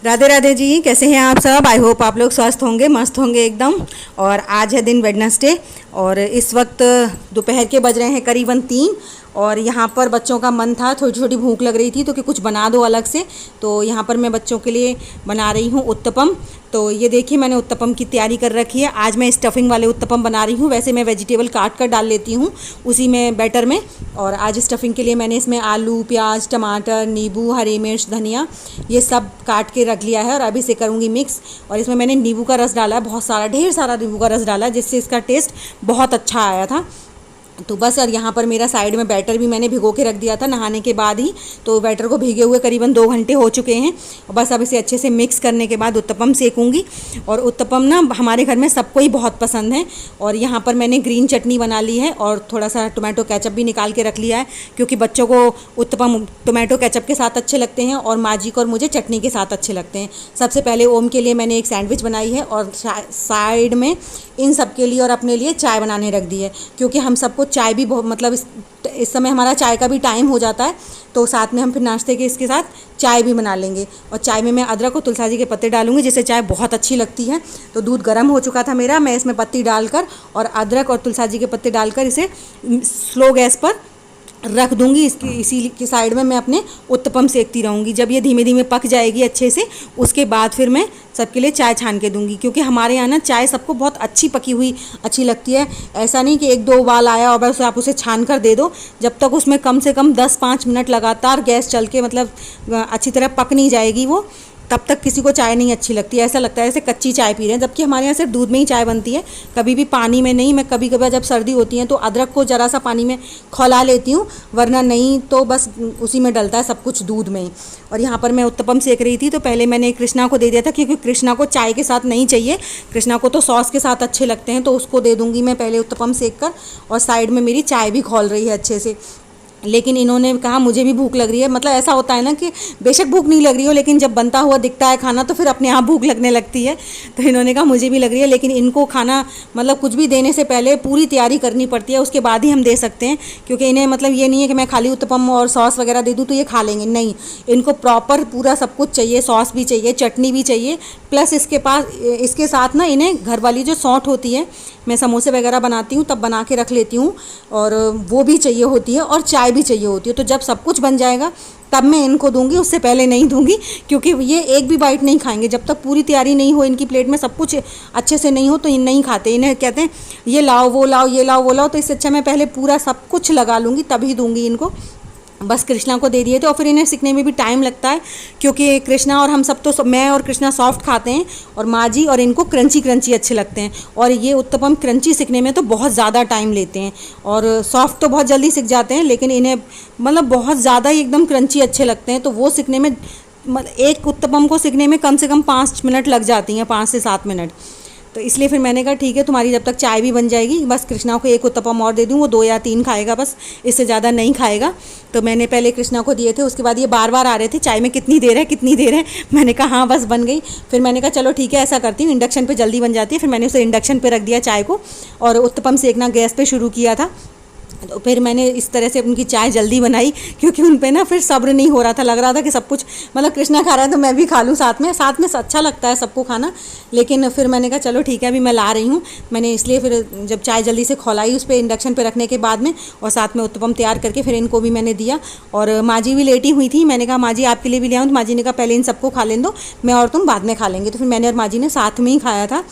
राधे राधे जी, कैसे हैं आप सब। आई होप आप लोग स्वस्थ होंगे, मस्त होंगे एकदम। और आज है दिन वेडनेसडे और इस वक्त दोपहर के बज रहे हैं करीबन 3। और यहाँ पर बच्चों का मन था, थोड़ी छोटी भूख लग रही थी तो कि कुछ बना दो अलग से। तो यहाँ पर मैं बच्चों के लिए बना रही हूँ उत्तपम। तो ये देखिए मैंने उत्तपम की तैयारी कर रखी है। आज मैं स्टफिंग वाले उत्तपम बना रही हूँ। वैसे मैं वेजिटेबल काट कर डाल लेती हूँ उसी में बैटर में। और आज स्टफिंग के लिए मैंने इसमें आलू, प्याज, टमाटर, नींबू, हरी मिर्च, धनिया ये सब काट के रख लिया है और अभी से करूँगी मिक्स। और इसमें मैंने नींबू का रस डाला है, बहुत सारा, ढेर सारा नींबू का रस डाला है, जिससे इसका टेस्ट बहुत अच्छा आया था। तो बस। और यहाँ पर मेरा साइड में बैटर भी मैंने भिगो के रख दिया था नहाने के बाद ही। तो बैटर को भीगे हुए करीबन 2 घंटे हो चुके हैं। और बस अब इसे अच्छे से मिक्स करने के बाद उत्तपम सेकूंगी। और उत्तपम ना हमारे घर में सबको ही बहुत पसंद है। और यहाँ पर मैंने ग्रीन चटनी बना ली है और थोड़ा सा टोमेटो केचप भी निकाल के रख लिया है, क्योंकि बच्चों को उत्तपम टोमेटो केचप के साथ अच्छे लगते हैं और माँ जी को और मुझे चटनी के साथ अच्छे लगते हैं। सबसे पहले ओम के लिए मैंने एक सैंडविच बनाई है और साइड में इन सब के लिए और अपने लिए चाय बनाने रख दी है, क्योंकि हम सबको चाय भी बहुत, मतलब इस समय हमारा चाय का भी टाइम हो जाता है। तो साथ में हम फिर नाश्ते के इसके साथ चाय भी बना लेंगे। और चाय में मैं अदरक और तुलसी जी के पत्ते डालूंगी, जिससे चाय बहुत अच्छी लगती है। तो दूध गर्म हो चुका था मेरा, मैं इसमें पत्ती डालकर और अदरक और तुलसी जी के पत्ते डालकर इसे स्लो गैस पर रख दूंगी। इसी की साइड में मैं अपने उत्तपम सेकती रहूँगी। जब ये धीमे धीमे पक जाएगी अच्छे से, उसके बाद फिर मैं सबके लिए चाय छान के दूंगी, क्योंकि हमारे यहाँ ना चाय सबको बहुत अच्छी पकी हुई अच्छी लगती है। ऐसा नहीं कि 1-2 उबाल आया और बस आप उसे छान कर दे दो। जब तक उसमें कम से कम 10-5 मिनट लगातार गैस चल के, मतलब अच्छी तरह पक नहीं जाएगी वो, तब तक किसी को चाय नहीं अच्छी लगती है। ऐसा लगता है जैसे कच्ची चाय पी रहे हैं। जबकि हमारे यहाँ सिर्फ दूध में ही चाय बनती है, कभी भी पानी में नहीं। मैं कभी कभी जब सर्दी होती है तो अदरक को ज़रा सा पानी में खौला लेती हूँ, वरना नहीं तो बस उसी में डलता है सब कुछ, दूध में ही। और यहाँ पर मैं उत्तपम सेक रही थी तो पहले मैंने कृष्णा को दे दिया था, क्योंकि कृष्णा को चाय के साथ नहीं चाहिए, कृष्णा को तो सॉस के साथ अच्छे लगते हैं। तो उसको दे दूँगी मैं पहले उत्तपम सेक कर। और साइड में मेरी चाय भी खौल रही है अच्छे से। लेकिन इन्होंने कहा मुझे भी भूख लग रही है। मतलब ऐसा होता है ना कि बेशक भूख नहीं लग रही हो, लेकिन जब बनता हुआ दिखता है खाना तो फिर अपने आप भूख लगने लगती है। तो इन्होंने कहा मुझे भी लग रही है, लेकिन इनको खाना, मतलब कुछ भी देने से पहले पूरी तैयारी करनी पड़ती है, उसके बाद ही हम दे सकते हैं। क्योंकि इन्हें मतलब ये नहीं है कि मैं खाली उत्तपम और सॉस वगैरह दे दूँ तो ये खा लेंगे, नहीं। इनको प्रॉपर पूरा सब कुछ चाहिए, सॉस भी चाहिए, चटनी भी चाहिए, प्लस इसके साथ ना इन्हें घर वाली जो सौंठ होती है, मैं समोसे वगैरह बनाती हूँ तब बना के रख लेती हूँ, और वो भी चाहिए होती है और चाय भी चाहिए होती है। तो जब सब कुछ बन जाएगा तब मैं इनको दूंगी, उससे पहले नहीं दूंगी, क्योंकि ये एक भी बाइट नहीं खाएंगे जब तक पूरी तैयारी नहीं हो, इनकी प्लेट में सब कुछ अच्छे से नहीं हो तो ये नहीं खाते। इन्हें कहते हैं ये लाओ वो लाओ, ये लाओ वो लाओ। तो इससे अच्छा मैं पहले पूरा सब कुछ लगा लूँगी तभी दूँगी इनको। बस कृष्णा को दे दिए थे। और फिर इन्हें सीखने में भी टाइम लगता है, क्योंकि कृष्णा और हम सब तो मैं और कृष्णा सॉफ्ट खाते हैं और माँ जी और इनको क्रंची क्रंची अच्छे लगते हैं। और ये उत्तपम क्रंची सीखने में तो बहुत ज़्यादा टाइम लेते हैं, और सॉफ्ट तो बहुत जल्दी सीख जाते हैं, लेकिन इन्हें मतलब बहुत ज़्यादा ही एकदम क्रंची अच्छे लगते हैं। तो वो सीखने में, एक उत्तपम को सीखने में कम से कम 5 मिनट लग जाती हैं, 5 से 7 मिनट। तो इसलिए फिर मैंने कहा ठीक है, तुम्हारी जब तक चाय भी बन जाएगी, बस कृष्णा को एक उत्तपम और दे दूँ, वो 2 या 3 खाएगा, बस इससे ज़्यादा नहीं खाएगा। तो मैंने पहले कृष्णा को दिए थे। उसके बाद ये बार बार आ रहे थे, चाय में कितनी देर है, कितनी देर है। मैंने कहा हाँ बस बन गई। फिर मैंने कहा चलो ठीक है, ऐसा करती हूँ, इंडक्शन पे जल्दी बन जाती है। फिर मैंने उसे इंडक्शन पे रख दिया चाय को, और उत्तपम सेकना गैस पे शुरू किया था। तो फिर मैंने इस तरह से उनकी चाय जल्दी बनाई, क्योंकि उन पे ना फिर सब्र नहीं हो रहा था। लग रहा था कि सब कुछ, मतलब कृष्णा खा रहा है तो मैं भी खा लूँ साथ में अच्छा लगता है सबको खाना। लेकिन फिर मैंने कहा चलो ठीक है, अभी मैं ला रही हूँ। मैंने इसलिए फिर जब चाय जल्दी से खौलाई उस पर इंडक्शन पे रखने के बाद में, और साथ में उत्तपम तैयार करके फिर इनको भी मैंने दिया। और माँ जी भी लेटी हुई थी। मैंने कहा माँ जी आपके लिए भी ले आऊँ, तो माँ जी ने कहा पहले इन सबको खा लें दो, मैं और तुम बाद में खा लेंगे। तो फिर मैंने और माँ जी ने साथ में ही खाया था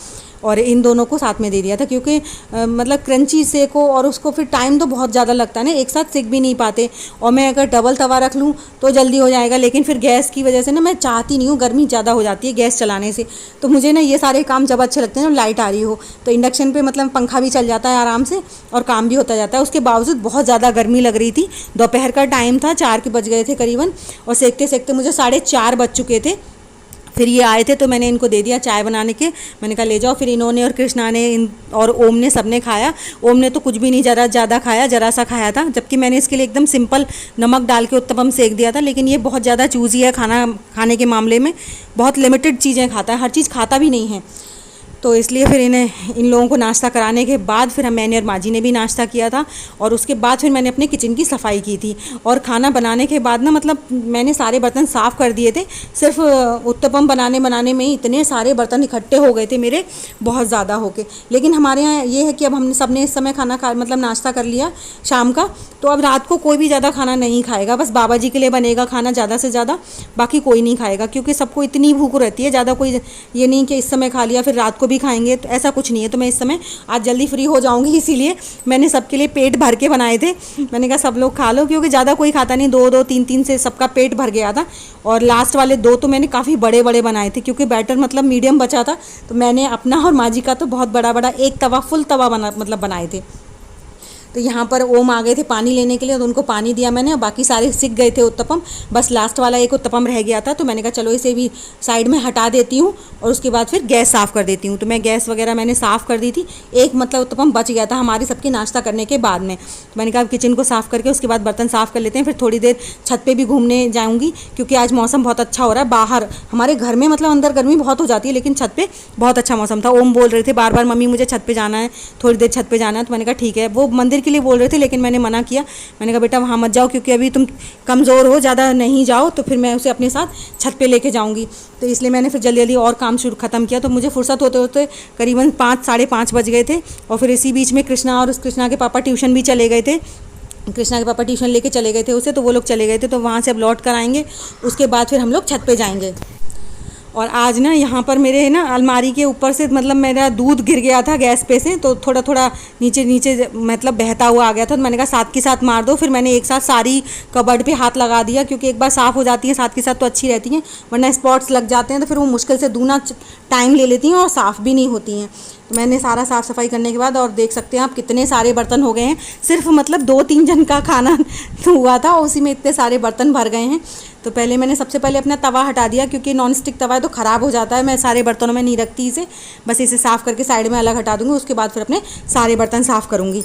और इन दोनों को साथ में दे दिया था, क्योंकि मतलब क्रंची सेको और उसको फिर टाइम तो बहुत ज़्यादा लगता है ना, एक साथ सेक भी नहीं पाते। और मैं अगर डबल तवा रख लूँ तो जल्दी हो जाएगा, लेकिन फिर गैस की वजह से ना मैं चाहती नहीं हूँ, गर्मी ज़्यादा हो जाती है गैस चलाने से। तो मुझे ना ये सारे काम जब अच्छे लगते हैं ना, लाइट आ रही हो, तो इंडक्शन पे मतलब पंखा भी चल जाता है आराम से और काम भी होता जाता है। उसके बावजूद बहुत ज़्यादा गर्मी लग रही थी। दोपहर का टाइम था, 4 के बज गए थे करीबन, और सेकते सेकते मुझे 4:30 बज चुके थे। फिर ये आए थे तो मैंने इनको दे दिया चाय बनाने के। मैंने कहा ले जाओ। फिर इन्होंने और कृष्णा ने और ओम ने सबने खाया। ओम ने तो कुछ भी नहीं ज़्यादा खाया, ज़रा सा खाया था, जबकि मैंने इसके लिए एकदम सिंपल नमक डाल के उत्तपम सेक दिया था। लेकिन ये बहुत ज़्यादा चूज़ी है खाने के मामले में, बहुत लिमिटेड चीज़ें खाता है, हर चीज़ खाता भी नहीं है। तो इसलिए फिर इन लोगों को नाश्ता कराने के बाद फिर मैंने और माँ जी ने भी नाश्ता किया था, और उसके बाद फिर मैंने अपने किचन की सफाई की थी। और खाना बनाने के बाद ना मतलब मैंने सारे बर्तन साफ़ कर दिए थे। सिर्फ उत्तपम बनाने में ही इतने सारे बर्तन इकट्ठे हो गए थे मेरे, बहुत ज़्यादा होके। लेकिन हमारे यहाँ ये है कि अब हमने सबने इस समय खाना खा मतलब नाश्ता कर लिया शाम का, तो अब रात को कोई भी ज़्यादा खाना नहीं खाएगा, बस बाबा जी के लिए बनेगा खाना ज़्यादा से ज़्यादा, बाकी कोई नहीं खाएगा, क्योंकि सबको इतनी भूख रहती है। ज़्यादा कोई ये नहीं कि इस समय खा लिया फिर रात को भी खाएंगे, तो ऐसा कुछ नहीं है। तो मैं इस समय आज जल्दी फ्री हो जाऊँगी, इसीलिए मैंने सबके लिए पेट भर के बनाए थे। मैंने कहा सब लोग खा लो, क्योंकि ज़्यादा कोई खाता नहीं, 2-2 3-3 से सबका पेट भर गया था। और लास्ट वाले 2 तो मैंने काफ़ी बड़े बड़े बनाए थे, क्योंकि बैटर मतलब मीडियम बचा था, तो मैंने अपना और माँ जी का तो बहुत बड़ा बड़ा एक तवा फुल तवा बनाए थे। तो यहाँ पर ओम आ गए थे पानी लेने के लिए, तो उनको पानी दिया मैंने, और बाकी सारे सीख गए थे उत्तपम, बस लास्ट वाला एक उत्तपम रह गया था। तो मैंने कहा चलो इसे भी साइड में हटा देती हूँ, और उसके बाद फिर गैस साफ़ कर देती हूँ। तो मैं गैस वगैरह मैंने साफ़ कर दी थी। एक मतलब उत्तपम बच गया था हमारे सबके नाश्ता करने के बाद में। तो मैंने कहा किचन को साफ़ करके उसके बाद बर्तन साफ़ कर लेते हैं, फिर थोड़ी देर छत पर भी घूमने जाऊँगी, क्योंकि आज मौसम बहुत अच्छा हो रहा है। बाहर हमारे घर में मतलब अंदर गर्मी बहुत हो जाती है, लेकिन छत पर बहुत अच्छा मौसम था। ओम बोल रहे थे बार बार मम्मी मुझे छत पर जाना है, थोड़ी देर छत पर जाना है। तो मैंने कहा ठीक है, वो मंदिर के लिए बोल रहे थे, लेकिन मैंने मना किया। मैंने कहा बेटा वहाँ मत जाओ, क्योंकि अभी तुम कमज़ोर हो, ज़्यादा नहीं जाओ, तो फिर मैं उसे अपने साथ छत पे लेके जाऊँगी। तो इसलिए मैंने फिर जल्दी जल्दी और काम शुरू ख़त्म किया। तो मुझे फुर्सत होते होते करीबन 5 साढ़े 5 बज गए थे। और फिर इसी बीच में कृष्णा और कृष्णा के पापा ट्यूशन भी चले गए थे। कृष्णा के पापा ट्यूशन लेके चले गए थे उसे, तो वो लोग चले गए थे, तो वहाँ से अब लौट कर आएंगे, उसके बाद फिर हम लोग छत पे जाएंगे। और आज ना यहाँ पर मेरे ना अलमारी के ऊपर से मतलब मेरा दूध गिर गया था गैस पे से, तो थोड़ा थोड़ा नीचे नीचे मतलब बहता हुआ आ गया था। तो मैंने कहा साथ के साथ मार दो। फिर मैंने एक साथ सारी कबर्ड पे हाथ लगा दिया, क्योंकि एक बार साफ़ हो जाती है साथ के साथ तो अच्छी रहती हैं, वरना स्पॉट्स लग जाते हैं तो फिर वो मुश्किल से दूना टाइम ले लेती हैं और साफ़ भी नहीं होती हैं। तो मैंने सारा साफ़ सफाई करने के बाद, और देख सकते हैं आप कितने सारे बर्तन हो गए हैं। सिर्फ मतलब 2-3 जन का खाना हुआ था, उसी में इतने सारे बर्तन भर गए हैं। तो पहले मैंने सबसे पहले अपना तवा हटा दिया, क्योंकि नॉन स्टिक तवा है तो ख़राब हो जाता है। मैं सारे बर्तनों में नहीं रखती इसे, बस इसे साफ़ करके साइड में अलग हटा दूँगी। उसके बाद फिर अपने सारे बर्तन साफ़ करूँगी।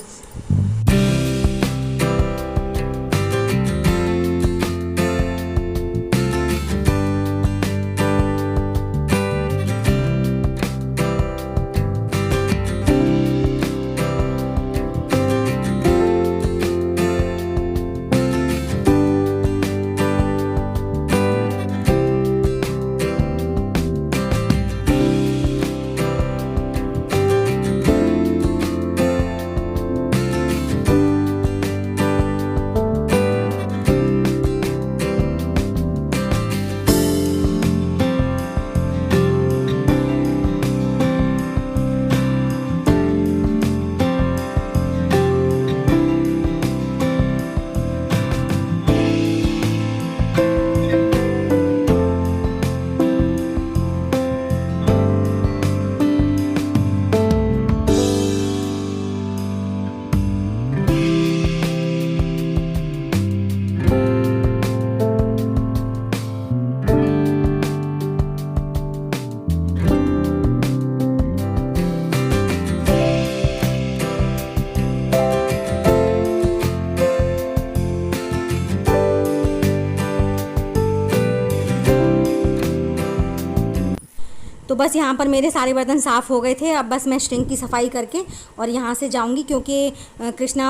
तो बस यहाँ पर मेरे सारे बर्तन साफ़ हो गए थे। अब बस मैं सिंक की सफाई करके और यहाँ से जाऊँगी, क्योंकि कृष्णा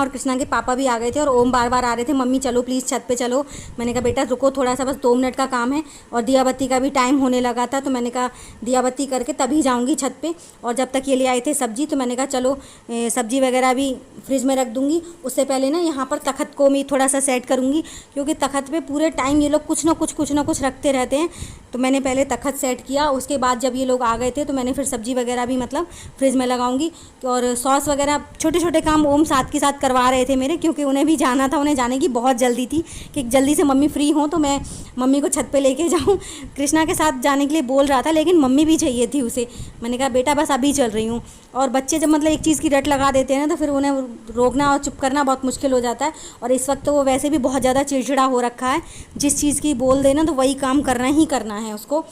और कृष्णा के पापा भी आ गए थे, और ओम बार बार आ रहे थे मम्मी चलो प्लीज़ छत पे चलो। मैंने कहा बेटा रुको थोड़ा सा, बस 2 मिनट का काम है, और दिया बत्ती का भी टाइम होने लगा था। तो मैंने कहा दिया बत्ती करके तभी जाऊँगी छत पर। और जब तक ये ले आए थे सब्ज़ी, तो मैंने कहा चलो सब्ज़ी वगैरह भी फ्रिज में रख दूँगी। उससे पहले ना यहाँ पर तख़्त को मैं थोड़ा सा सेट करूँगी, क्योंकि तख़्त पे पूरे टाइम ये लोग कुछ ना कुछ रखते रहते हैं। तो मैंने पहले तख़्त सेट किया, उसके बाद जब ये लोग आ गए थे तो मैंने फिर सब्ज़ी वगैरह भी मतलब फ्रिज में लगाऊंगी। और सॉस वगैरह छोटे छोटे काम ओम साथ के साथ करवा रहे थे मेरे, क्योंकि उन्हें भी जाना था, उन्हें जाने की बहुत जल्दी थी कि जल्दी से मम्मी फ्री हों तो मैं मम्मी को छत पे लेके जाऊं। कृष्णा के साथ जाने के लिए बोल रहा था, लेकिन मम्मी भी चाहिए थी उसे। मैंने कहा बेटा बस अभी चल रही हूँ। और बच्चे जब मतलब एक चीज़ की रट लगा देते हैं ना, तो फिर उन्हें रोकना और चुप करना बहुत मुश्किल हो जाता है। और इस वक्त तो वो वैसे भी बहुत ज़्यादा चिड़चिड़ा हो रखा है, जिस चीज़ की बोल देना तो वही काम करना ही करना है उसको।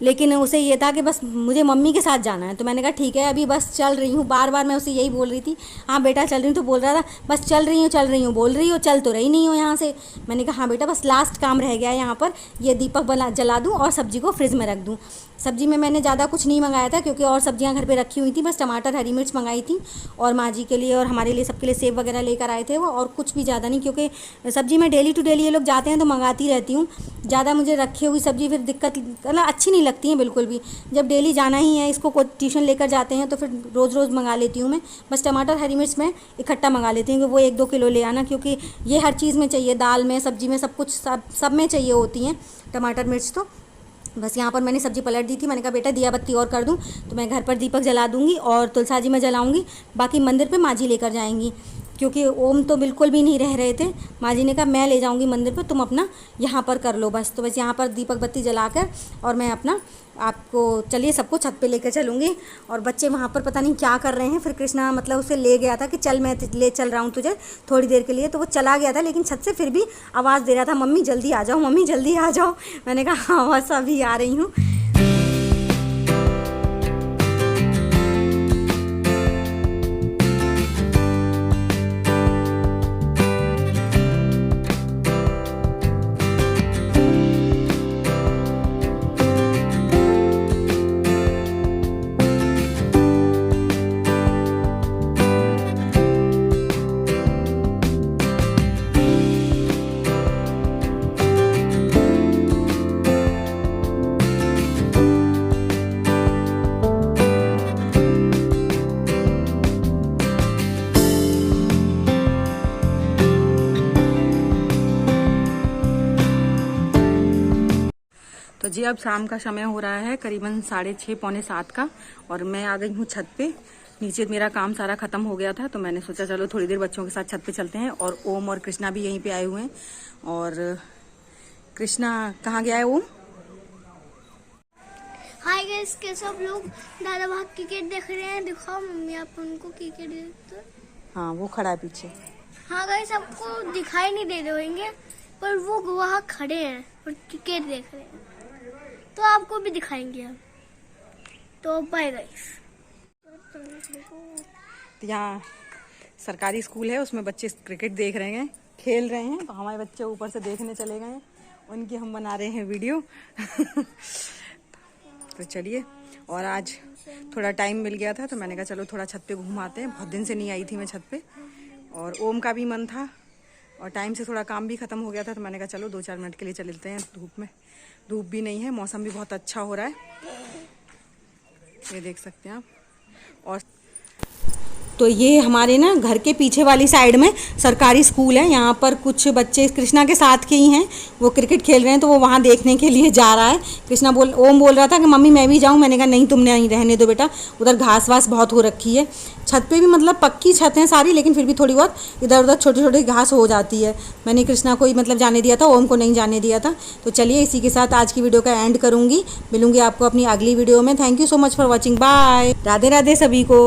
लेकिन उसे ये था कि बस मुझे मम्मी के साथ जाना है। तो मैंने कहा ठीक है, अभी बस चल रही हूँ। बार बार मैं उसे यही बोल रही थी, हाँ बेटा चल रही हूँ। तो बोल रहा था बस चल रही हूँ बोल रही हो, चल तो रही नहीं हो यहाँ से। मैंने कहा हाँ बेटा, बस लास्ट काम रह गया है यहाँ पर, ये दीपक जला दूँ और सब्जी को फ्रिज में रख दूँ। सब्जी में मैंने ज़्यादा कुछ नहीं मंगाया था, क्योंकि और सब्जियां घर पे रखी हुई थी। बस टमाटर, हरी मिर्च मंगाई थी, और माँ जी के लिए और हमारे लिए, सबके लिए सेब वगैरह लेकर आए थे वो, और कुछ भी ज़्यादा नहीं, क्योंकि सब्जी मैं डेली टू डेली ये लोग जाते हैं तो मंगाती रहती हूँ। ज़्यादा मुझे रखी हुई सब्जी फिर दिक्कत, मतलब अच्छी नहीं लगती है बिल्कुल भी। जब डेली जाना ही है, इसको कोई ट्यूशन लेकर जाते हैं तो फिर रोज़ रोज़ मंगा लेती हूँ मैं। बस टमाटर, हरी मिर्च मैं इकट्ठा मंगा लेती हूँ कि वो 1-2 किलो ले आना, क्योंकि ये हर चीज़ में चाहिए, दाल में, सब्जी में, सब कुछ सब में चाहिए होती हैं टमाटर मिर्च। तो बस यहाँ पर मैंने सब्जी पलट दी थी। मैंने कहा बेटा दिया बत्ती और कर दूँ, तो मैं घर पर दीपक जला दूँगी और तुलसा जी में जलाऊँगी, बाकी मंदिर पे माँ जी लेकर जाएंगी, क्योंकि ओम तो बिल्कुल भी नहीं रह रहे थे। माँ जी ने कहा मैं ले जाऊँगी मंदिर पे, तुम अपना यहाँ पर कर लो बस। तो बस यहाँ पर दीपक बत्ती जलाकर और मैं अपना आपको, चलिए सबको छत पे लेकर चलूँगी। और बच्चे वहाँ पर पता नहीं क्या कर रहे हैं। फिर कृष्णा मतलब उसे ले गया था कि चल मैं ले चल रहा हूँ तुझे थोड़ी देर के लिए, तो वो चला गया था, लेकिन छत से फिर भी आवाज़ दे रहा था, मम्मी जल्दी आ जाओ, मम्मी जल्दी आ जाओ। मैंने कहा हाँ बस अभी आ रही हूँ। तो जी अब शाम का समय हो रहा है, करीबन 6:30 पौने 7 का, और मैं आ गई हूँ छत पे। नीचे मेरा काम सारा खत्म हो गया था, तो मैंने सोचा चलो थोड़ी देर बच्चों के साथ छत पे चलते हैं। और ओम और कृष्णा भी यहीं पे आए हुए हैं। और कृष्णा कहाँ गया है ओम? हाय गाइस, कैसे आप लोग? दादा भाग क्रिकेट देख रहे हैं। दिखाओ मम्मी आप उनको क्रिकेट देखते। हाँ वो खड़ा है पीछे। हाँ गाइस, आपको दिखाई नहीं दे रहे होंगे, पर वो वहाँ खड़े हैं और क्रिकेट देख रहे हैं, तो आपको भी दिखाएंगे हम। तो बाय गाइस। यहाँ सरकारी स्कूल है, उसमें बच्चे क्रिकेट देख रहे हैं, खेल रहे हैं। तो हमारे बच्चे ऊपर से देखने चले गए हैं, उनकी हम बना रहे हैं वीडियो। तो चलिए, और आज थोड़ा टाइम मिल गया था, तो मैंने कहा चलो थोड़ा छत पे घूमाते हैं। बहुत दिन से नहीं आई थी मैं छत पे, और ओम का भी मन था, और टाइम से थोड़ा काम भी ख़त्म हो गया था। तो मैंने कहा चलो 2-4 मिनट के लिए चलते हैं धूप में। धूप भी नहीं है, मौसम भी बहुत अच्छा हो रहा है, ये देख सकते हैं आप। और तो ये हमारे ना घर के पीछे वाली साइड में सरकारी स्कूल है। यहाँ पर कुछ बच्चे कृष्णा के साथ के ही हैं, वो क्रिकेट खेल रहे हैं, तो वो वहाँ देखने के लिए जा रहा है। ओम बोल रहा था कि मम्मी मैं भी जाऊँ। मैंने कहा नहीं, तुमने नहीं रहने दो बेटा, उधर घास वास बहुत हो रखी है। छत पे भी मतलब पक्की छत है सारी, लेकिन फिर भी थोड़ी बहुत इधर उधर छोटी छोटी घास हो जाती है। मैंने कृष्णा को ही मतलब जाने दिया था, ओम को नहीं जाने दिया था। तो चलिए इसी के साथ आज की वीडियो का एंड करूँगी। मिलूँगी आपको अपनी अगली वीडियो में। Thank you so much for watching. Bye, Radhe Radhe सभी को।